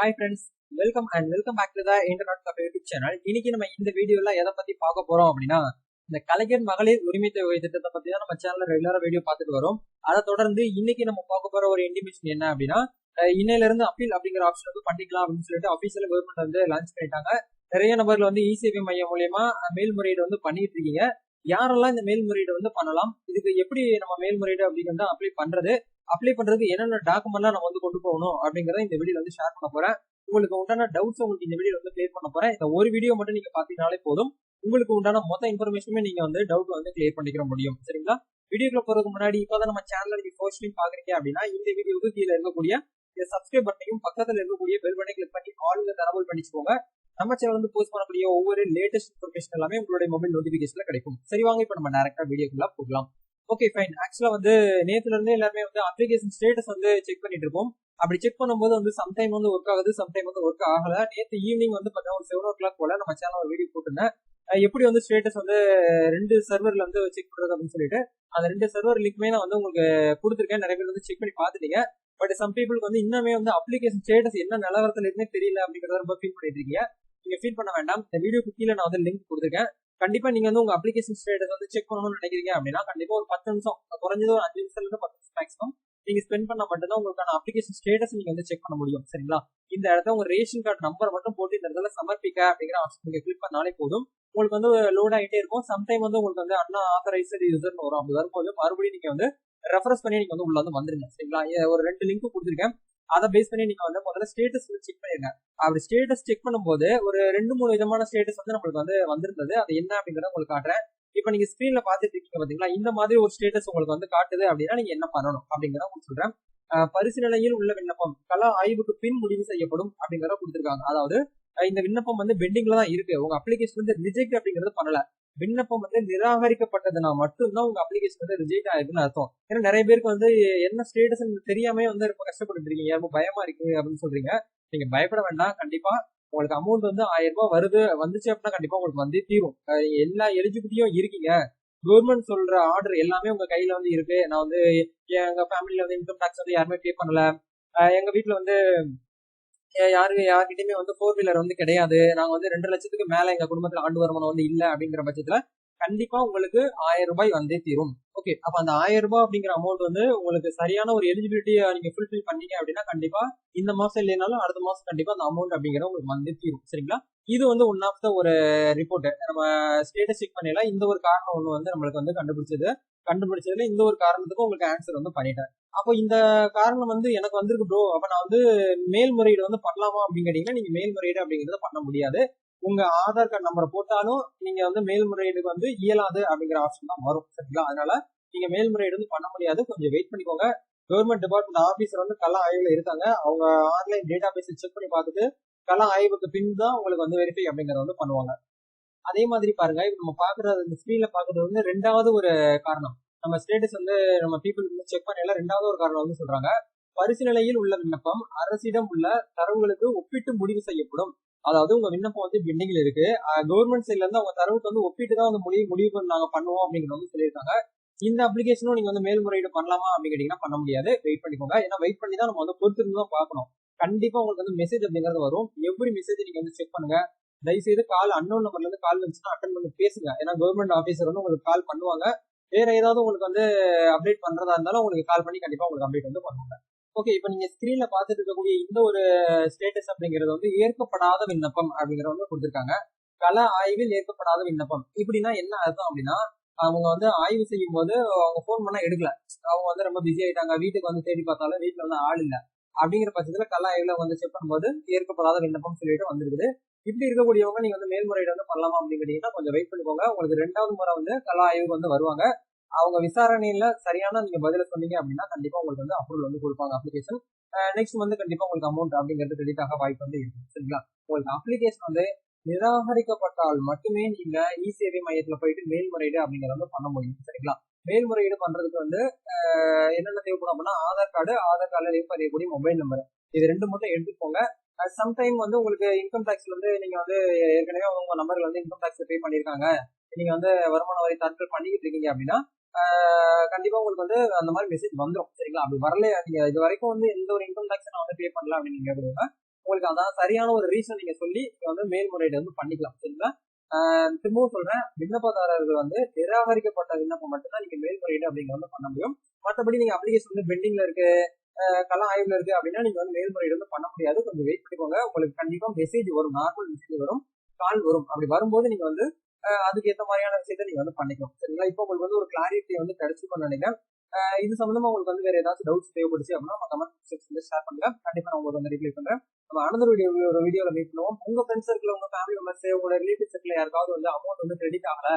Hi friends, welcome back to the Internet Cafe YouTube channel. இன்னைக்கு நம்ம இந்த வீடியோல எதை பத்தி பார்க்க போறோம் அப்படின்னா, இந்த கலைஞர் மகளிர் உரிமை தொகை திட்டத்தை பத்தி தான் நம்ம சேனல்ல ரெகுலரா வீடியோ பார்த்துட்டு வரோம். அதை தொடர்ந்து இன்னைக்கு நம்ம பார்க்க போற ஒரு இன்டிமேஷன் என்ன அப்படின்னா, இன்னையில இருந்து அப்பீல் அப்படிங்கிற ஆப்ஷன் வந்து பண்ணிக்கலாம் அப்படின்னு சொல்லிட்டு அபிஷியல் கவர்மெண்ட் வந்து லான்ச் பண்ணிட்டாங்க. நிறைய நபர்கள் வந்து இ-சேவை மையம் மூலியமா மேல்முறையீடு வந்து பண்ணிட்டு இருக்கீங்க. யாரெல்லாம் இந்த மேல்முறையீடு வந்து பண்ணலாம், இதுக்கு எப்படி நம்ம மேல்முறையீடு அப்படிங்கறத அப்ளை பண்றதுக்கு என்னென்ன டாக்குமெண்ட்லாம் நம்ம வந்து கொண்டு போகணும் அப்படிங்கறத இந்த வீடியோல வந்து ஷேர் பண்ண போறேன். உங்களுக்கு உண்டான டவுட்ஸ் உங்களுக்கு இந்த வீடியோ வந்து கிளியர் பண்ண போறேன். இந்த ஒரு வீடியோ மட்டும் நீங்க பாத்தீங்கன்னாலே போதும், உங்களுக்கு உண்டான மொத்த இன்ஃபர்மேஷனுமே நீங்க வந்து டவுட் வந்து கிளியர் பண்ணிக்கிற முடியும். சரிங்களா? வீடியோக்குள்ள போறதுக்கு முன்னாடி இப்பதான் நம்ம சேனல்ல நீங்க ஃபர்ஸ்ட் டைம் பாக்குறீங்க அப்படின்னா, இந்த வீடியோக்கு கீழே இருக்கக்கூடிய சப்ஸ்கிரைப் பட்டனையும் பக்கத்துல இருக்கக்கூடிய பெல் பட்டனை கிளிக் பண்ணி ஆல்ல தரவல் பண்ணிச்சுக்கோங்க. நம்ம சேனல் வந்து போஸ்ட் பண்ணக்கூடிய ஒவ்வொரு லேட்டஸ்ட் இன்ஃபர்மேஷன் எல்லாமே உங்களுடைய மொபைல் நோட்டிபிகேஷன்ல கிடைக்கும். சரி, வாங்க இப்ப நம்ம டைரக்டா வீடியோக்குள்ள போகலாம். Okay fine. ஆக்சுவலா வந்து நேத்துல இருந்தே எல்லாருமே வந்து அப்ளிகேஷன் ஸ்டேட்டஸ் வந்து செக் பண்ணிட்டு இருக்கோம். அப்படி செக் பண்ணும்போது வந்து சம்டைம் வந்து ஒர்க் ஆகுது, சம்டைம் வந்து ஒர்க் ஆகல. நேற்று ஈவினிங் வந்து பார்த்தீங்கன்னா ஒரு 7 o'clock போல நம்ம சேனல் ஒரு வீடியோ போட்டிருந்தேன். எப்படி வந்து ஸ்டேட்டஸ் வந்து 2 சர்வர்ல வந்து செக் பண்றது அப்படின்னு சொல்லிட்டு அந்த 2 சர்வர் லிங்க்மே நான் வந்து உங்களுக்கு கொடுத்துருக்கேன். நிறைய பேர் வந்து செக் பண்ணி பார்த்துட்டீங்க. பட் சம் பீப்புளுக்கு வந்து இன்னுமே வந்து அப்ளிகேஷன் ஸ்டேட்டஸ் என்ன நிலவரத்துல இருக்குன்னே தெரியல அப்படிங்கறத ரொம்ப ஃபீல் பண்ணிட்டு இருக்கீங்க. நீங்க ஃபீல் பண்ண வேண்டாம். இந்த வீடியோக்கு கீழே நான் வந்து லிங்க் கொடுத்துருக்கேன். கண்டிப்பா நீங்க வந்து உங்க அப்ளிகேஷன் ஸ்டேட்டஸ் வந்து செக் பண்ணணும்னு நினைக்கிறீங்க அப்படின்னா கண்டிப்பா ஒரு 10 நிமிஷம், குறைஞ்சது ஒரு 5 நிமிஷத்துல இருந்து 10 நிமிஷம் மேக்ஸிமம் நீங்க ஸ்பெண்ட் பண்ணா மட்டும்தான் உங்களுக்கான அப்ளிகேஷன் ஸ்டேட்டஸ் நீங்க வந்து செக் பண்ண முடியும். சரிங்களா? இந்த இடத்துல உங்க ரேஷன் கார்டு நம்பர் மட்டும் போட்டு இந்த இடத்துல சமர்ப்பிக்க அப்படிங்கிற ஆப்ஷன் நீங்க கிளிக் பண்ணாலே போதும். உங்களுக்கு வந்து லோட் ஆகிட்டே இருக்கும். சம்டைம் வந்து உங்களுக்கு வந்து அண்ணா ஆத்தரைஸ்டு யூசர்னு வரும். அப்படி வரும்போது மறுபடியும் நீங்க வந்து ரெஃபரன்ஸ் பண்ணி நீங்க வந்து உள்ள வந்து வந்துருங்க. சரிங்களா? ஒரு 2 லிங்க் கொடுத்துருக்கேன். அதை பேஸ் பண்ணி நீங்க வந்து முதல்ல ஸ்டேட்டஸ் வந்து செக் பண்ணிருங்க. அப்படி ஸ்டேட்டஸ் செக் பண்ணும்போது ஒரு 2-3 விதமான ஸ்டேட்டஸ் வந்து நம்மளுக்கு வந்து வந்திருந்தது. அது என்ன அப்படிங்கறத உங்களுக்கு காட்டுறேன். இப்ப நீங்க ஸ்கிரீன்ல பாத்துட்டு இருக்கீங்க பாத்தீங்களா, இந்த மாதிரி ஒரு ஸ்டேட்டஸ் உங்களுக்கு வந்து காட்டுது அப்படின்னா நீங்க என்ன பண்ணணும் அப்படிங்கறத உங்களுக்கு சொல்றேன். பரிசீலனையில் உள்ள விண்ணப்பம் கள ஆய்வுக்கு பின் முடிவு செய்யப்படும் அப்படிங்கறத கொடுத்திருக்காங்க. அதாவது இந்த விண்ணப்பம் வந்து பெண்டிங்ல தான் இருக்கு. உங்க அப்ளிகேஷன் வந்து ரிஜெக்ட் அப்படிங்கறது பண்ணல. விண்ணப்பம் வந்து நிராகரிக்கப்பட்டதுன்னா மட்டும்தான் உங்க அப்ளிகேஷன் வந்து ரிஜெக்ட் ஆயிருக்குன்னு அர்த்தம். ஏன்னா நிறைய பேருக்கு வந்து என்ன ஸ்டேட்டஸ் தெரியாம வந்து ரொம்ப கஷ்டப்பட்டு இருக்கீங்க, ரொம்ப பயமா இருக்கு அப்படின்னு சொல்றீங்க. நீங்க பயப்பட வேண்டாம். கண்டிப்பா உங்களுக்கு அமௌண்ட் வந்து 1000 ரூபாய் வந்துச்சு அப்படின்னா கண்டிப்பா உங்களுக்கு வந்து தீரும். எல்லா எலிஜிபிலிட்டியும் இருக்கீங்க. கவர்மெண்ட் சொல்ற ஆர்டர் எல்லாமே உங்க கையில வந்து இருக்கு. நான் வந்து எங்க ஃபேமிலில வந்து இன்கம் டாக்ஸ் வந்து யாருமே பே பண்ணல. எங்க வீட்டுல வந்து யார்கிட்டயுமே வந்து 4 வீலர் வந்து கிடையாது. நாங்க வந்து 2 லட்சத்துக்கு மேல எங்க குடும்பத்துல ஆண்டு வருமானம் வந்து இல்ல அப்படிங்கிற பட்சத்துல கண்டிப்பா உங்களுக்கு 1000 ரூபாய் வந்தே தீரும். ஓகே, அப்ப அந்த 1000 ரூபாய் அப்படிங்கிற அமௌண்ட் வந்து உங்களுக்கு சரியான ஒரு எலிஜிபிலிட்டியை நீங்க ஃபுல்ஃபில் பண்ணீங்க அப்படின்னா கண்டிப்பா இந்த மாசம் இல்லைனாலும் அடுத்த மாசம் கண்டிப்பா அந்த அமௌண்ட் அப்படிங்கிறது உங்களுக்கு வந்தே தீரும். சரிங்களா? இது வந்து ஒன் ஆஃப் த ஒரு ரிப்போர்ட். நம்ம ஸ்டேட்டஸ் செக் பண்ணல இந்த ஒரு காரணம் ஒண்ணு வந்து நம்மளுக்கு வந்து கண்டுபிடிச்சதுல இந்த ஒரு காரணத்துக்கு உங்களுக்கு ஆன்சர் வந்து பண்ணிட்டேன். அப்போ இந்த காரணம் வந்து எனக்கு வந்திருக்கு ப்ரோ, அப்ப நான் வந்து மேல்முறையீடு வந்து பண்ணலாமா அப்படின்னு கேட்டீங்கன்னா நீங்க மேல்முறையீடு அப்படிங்கறத பண்ண முடியாது. உங்க ஆதார் கார்டு நம்பரை போட்டாலும் நீங்க வந்து மேல்முறையீடுக்கு வந்து இயலாது அப்படிங்கிற ஆப்ஷன் தான் வரும். சரிங்களா? அதனால நீங்க மேல்முறையீடு வந்து பண்ண முடியாது. கொஞ்சம் வெயிட் பண்ணிக்கோங்க. கவர்மெண்ட் டிபார்ட்மெண்ட் ஆபீசர் வந்து கள ஆய்வுல இருக்காங்க. அவங்க ஆன்லைன் டேட்டா பேஸ் செக் பண்ணி பார்த்துட்டு கள ஆய்வுக்கு பின் தான் உங்களுக்கு வந்து வெரிஃபை அப்படிங்கறத வந்து பண்ணுவாங்க. அதே மாதிரி பாருங்க, இப்ப நம்ம பாக்குறது இந்த ஸ்கிரீன்ல பாக்குறது வந்து 2வது ஒரு காரணம். நம்ம ஸ்டேட்டஸ் வந்து நம்ம பீப்புள் செக் பண்ணல 2வது ஒரு காரணம் வந்து சொல்றாங்க. பரிசீலனையில் உள்ள விண்ணப்பம் அரசிடம் உள்ள தரவுகளுக்கு ஒப்பிட்டு முடிவு செய்யப்படும். அதாவது உங்க விண்ணப்பம் வந்து பெண்டிங்ல இருக்கு. கவர்மெண்ட் சைட்ல இருந்து அவங்க தரவுக்கு வந்து ஒப்பிட்டு தான் வந்து முடிவு நாங்க பண்ணுவோம் அப்படிங்கிறது வந்து சொல்லியிருக்காங்க. இந்த அப்ளிகேஷனும் நீங்க வந்து மேல்முறையீடு பண்ணலாமா அப்படின்னு கேட்டீங்கன்னா பண்ண முடியாது. வெயிட் பண்ணிக்கோங்க. ஏன்னா வெயிட் பண்ணி தான் நம்ம வந்து பொறுத்திருந்து தான் பார்க்கணும். கண்டிப்பா உங்களுக்கு வந்து மெசேஜ் அப்படிங்கிறது வரும். எவ்ரி மெசேஜ் நீங்க வந்து செக் பண்ணுங்க. தயவுசெய்து கால் அன்னோன் நம்பர்ல இருந்து கால் வந்துச்சுன்னா அட்டன் பண்ணி பேசுங்க. ஏன்னா கவர்மெண்ட் ஆபீசர் வந்து உங்களுக்கு கால் பண்ணுவாங்க. வேற ஏதாவது உங்களுக்கு வந்து அப்டேட் பண்றதா இருந்தாலும் உங்களுக்கு கால் பண்ணி கண்டிப்பா உங்களுக்கு அப்டேட் வந்து பண்ணுவாங்க. ஓகே, இப்ப நீங்க ஸ்கிரீன்ல பாத்துட்டு இருக்கக்கூடிய இந்த ஒரு ஸ்டேட்டஸ் அப்படிங்கிறது வந்து ஏற்கப்படாத விண்ணப்பம் அப்படிங்கறத வந்து கொடுத்திருக்காங்க. கள ஆய்வில் ஏற்கப்படாத விண்ணப்பம் இப்படின்னா என்ன அர்த்தம் அப்படின்னா, அவங்க வந்து ஆய்வு செய்யும் போது அவங்க போன் பண்ணா எடுக்கல, அவங்க வந்து ரொம்ப பிஸி ஆயிட்டாங்க, வீட்டுக்கு வந்து தேடி பார்த்தாலும் வீட்டுல வந்து ஆள் இல்ல அப்படிங்கிற பட்சத்துல கள ஆய்வுல வந்து செக் பண்ணும்போது ஏற்கப்படாத விண்ணப்பம் சொல்லிட்டு வந்துருக்குது. இப்படி இருக்கக்கூடியவங்க நீங்க வந்து மேல்முறையீடு வந்து பண்ணலாமா அப்படின்னு கேட்டீங்கன்னா கொஞ்சம் வெயிட் பண்ணிக்கோங்க. உங்களுக்கு 2வது முறை வந்து கள ஆய்வுக்கு வந்து வருவாங்க. அவங்க விசாரணையில சரியான நீங்க பதில சொன்னீங்க அப்படின்னா கண்டிப்பா உங்களுக்கு வந்து அப்ரூவல் வந்து கொடுப்பாங்க அப்ளிகேஷன். நெக்ஸ்ட் வந்து கண்டிப்பா உங்களுக்கு அமௌண்ட் அப்படிங்கிறது கிரெடிட் ஆக வாய்ப்பு வந்து இருக்கு. சரிங்களா? உங்களுக்கு அப்ளிகேஷன் வந்து நிராகரிக்கப்பட்டால் மட்டுமே நீங்க இ-சேவை மையத்துல போயிட்டு மேல்முறையீடு அப்படிங்கறத வந்து பண்ண முடியும். சரிங்களா? மேல்முறையீடு பண்றதுக்கு வந்து என்னென்ன தேவைப்படும் அப்படின்னா ஆதார் கார்டுல லிங்க் பண்ணக்கூடிய மொபைல் நம்பர், இது 2 மட்டும் எடுத்துக்கோங்க. சம்டைம் வந்து உங்களுக்கு இன்கம் டாக்ஸ்ல வந்து நீங்க வந்து ஏற்கனவே உங்க நம்பர்ல வந்து இன்கம் டாக்ஸ் பே பண்ணிருக்காங்க, நீங்க வந்து வருமான வரி தாக்கல் பண்ணிக்கிட்டு இருக்கீங்க அப்படின்னா கண்டிப்பா உங்களுக்கு வந்து அந்த மாதிரி மெசேஜ் வந்துடும். சரிங்களா? அப்படி வரல, நீங்க இது வரைக்கும் வந்து எந்த ஒரு இன்கம் டாக்ஸ் நான் வந்து பே பண்ணல அப்படின்னு நீங்க கேட்குறீங்க, உங்களுக்கு அதான் சரியான ஒரு ரீசன் நீங்க சொல்லி நீங்க வந்து மேல்முறையீடு வந்து பண்ணிக்கலாம். சரிங்களா? திரும்பவும் சொல்றேன், விண்ணப்பதாரர்கள் வந்து நிராகரிக்கப்பட்ட விண்ணப்பம் மட்டும்தான் நீங்க மேல்முறையீடு அப்படிங்கிறத வந்து பண்ண முடியும். மற்றபடி நீங்க அப்ளிகேஷன் வந்து பெண்டிங்ல இருக்கு, கள ஆய்வுல இருக்கு அப்படின்னா நீங்க வந்து மேல்முறையீடு வந்து பண்ண முடியாது. கொஞ்சம் வெயிட் பண்ணிக்கோங்க. உங்களுக்கு கண்டிப்பா மெசேஜ் வரும், நார்மல் மெசேஜ் வரும், கால் வரும். அப்படி வரும்போது நீங்க வந்து அதுக்கு ஏற்ற மாதிரியான விஷயத்த நீங்க வந்து பண்ணிக்கலாம். சரிங்களா? இப்போ உங்களுக்கு வந்து ஒரு கிளாரிட்டி வந்து கிடைச்சிருக்கும்னு நினைக்கிறேன். இது சம்பந்தமா உங்களுக்கு வந்து வேற ஏதாச்சும் டவுட்ஸ் தேவைப்படுச்சு அப்படின்னா நம்ம கமெண்ட் செக்ஷன்ல ஷேர் பண்ணுங்க. கண்டிப்பா நான் உங்களுக்கு வந்து ரிப்ளை பண்றேன். நம்ம அனதர் வீடியோல மீட் பண்ணுவோம். உங்க ஃப்ரெண்ட்ஸ் சர்க்கிள், உங்க ஃபேமிலி மெம்பர்ஸ், உங்களோட ரிலேட்டிவ் சர்க்கிள் யாருக்காவது வந்து அமௌண்ட் வந்து கிரெடிட் ஆகல,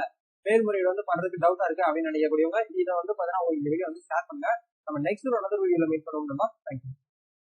மேல்முறையீடு வந்து பண்றதுக்கு டவுட்டா இருக்கு அப்படின்னு நினைக்கக்கூடியவங்க இதை வந்து பாத்தீங்கன்னா உங்களுக்கு இந்த வீடியோ வந்து ஷேர் பண்ணுங்க. நம்ம நெக்ஸ்ட் ஒரு அனதர் வீடியோல மீட் பண்ணுவோம். தேங்க்யூ.